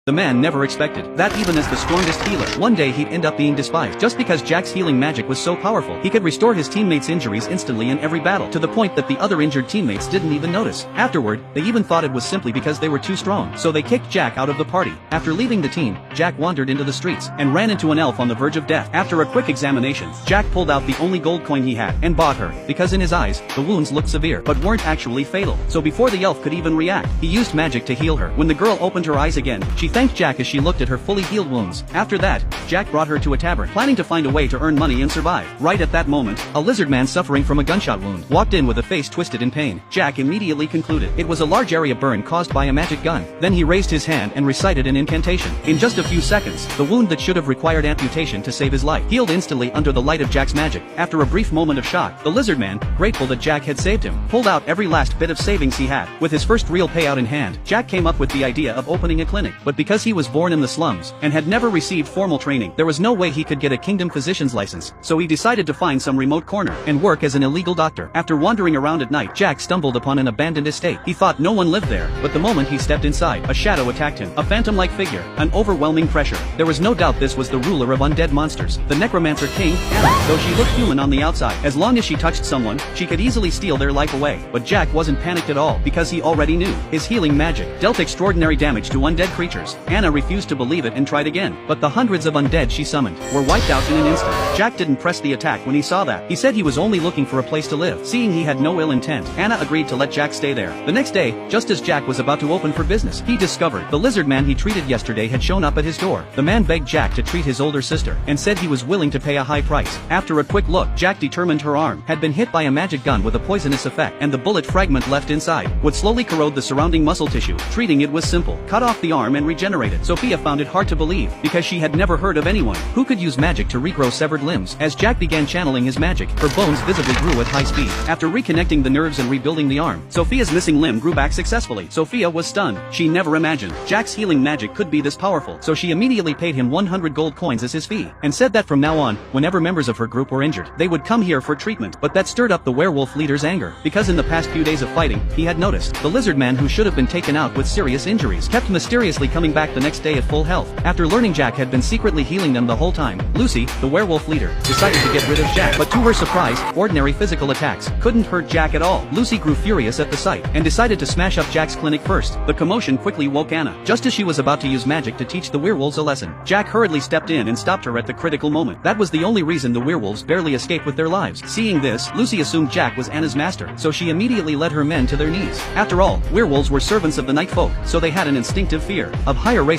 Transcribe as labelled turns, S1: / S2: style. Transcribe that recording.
S1: the man never expected that even as the strongest healer, one day he'd end up being despised just because Jack's healing magic was so powerful. He could restore his teammates' injuries instantly in every battle, to the point that the other injured teammates didn't even notice. Afterward, they even thought it was simply because they were too strong, so they kicked Jack out of the party. After leaving the team, Jack wandered into the streets and ran into an elf on the verge of death. After a quick examination, Jack pulled out the only gold coin he had and bought her, because in his eyes, the wounds looked severe but weren't actually fatal. So before the elf could even react, he used magic to heal her. When the girl opened her eyes again, she thanked Jack as she looked at her fully healed wounds. After that, Jack brought her to a tavern, planning to find a way to earn money and survive. Right at that moment, a lizard man suffering from a gunshot wound walked in with a face twisted in pain. Jack immediately concluded it was a large area burn caused by a magic gun. Then he raised his hand and recited an incantation. In just a few seconds, the wound that should have required amputation to save his life healed instantly under the light of Jack's magic. After a brief moment of shock, the lizard man, grateful that Jack had saved him, pulled out every last bit of savings he had. With his first real payout in hand, Jack came up with the idea of opening a clinic. But because he was born in the slums and had never received formal training, there was no way he could get a kingdom physician's license. So he decided to find some remote corner and work as an illegal doctor. After wandering around at night, Jack stumbled upon an abandoned estate. He thought no one lived there, but the moment he stepped inside, a shadow attacked him, a phantom-like figure, an overwhelming pressure. There was no doubt this was the ruler of undead monsters, the necromancer king, Anna. Though she looked human on the outside, as long as she touched someone, she could easily steal their life away. But Jack wasn't panicked at all, because he already knew his healing magic dealt extraordinary damage to undead creatures. Anna refused to believe it and tried again, but the hundreds of undead she summoned were wiped out in an instant. Jack didn't press the attack when he saw that. He said he was only looking for a place to live. Seeing he had no ill intent, Anna agreed to let Jack stay there. The next day, just as Jack was about to open for business, he discovered the lizard man he treated yesterday had shown up at his door. The man begged Jack to treat his older sister and said he was willing to pay a high price. After a quick look, Jack determined her arm had been hit by a magic gun with a poisonous effect, and the bullet fragment left inside would slowly corrode the surrounding muscle tissue. Treating it was simple. Cut off the arm and regenerate it. Sophia found it hard to believe, because she had never heard of anyone who could use magic to regrow severed limbs. As Jack began channeling his magic, her bones visibly grew at high speed. After reconnecting the nerves and rebuilding the arm, Sophia's missing limb grew back successfully. Sophia was stunned. She never imagined Jack's healing magic could be this powerful, so she immediately paid him 100 gold coins as his fee, and said that from now on, whenever members of her group were injured, they would come here for treatment. But that stirred up the werewolf leader's anger, because in the past few days of fighting, he had noticed the lizard man who should have been taken out with serious injuries kept mysteriously coming back the next day at full health. After learning Jack had been secretly healing them the whole time, Lucy, the werewolf leader, decided to get rid of Jack. But to her surprise, ordinary physical attacks couldn't hurt Jack at all. Lucy grew furious at the sight and decided to smash up Jack's clinic first. The commotion quickly woke Anna. Just as she was about to use magic to teach the werewolves a lesson, Jack hurriedly stepped in and stopped her at the critical moment. That was the only reason the werewolves barely escaped with their lives. Seeing this, Lucy assumed Jack was Anna's master, so she immediately led her men to their knees. After all, werewolves were servants of the night folk, so they had an instinctive fear of higher races.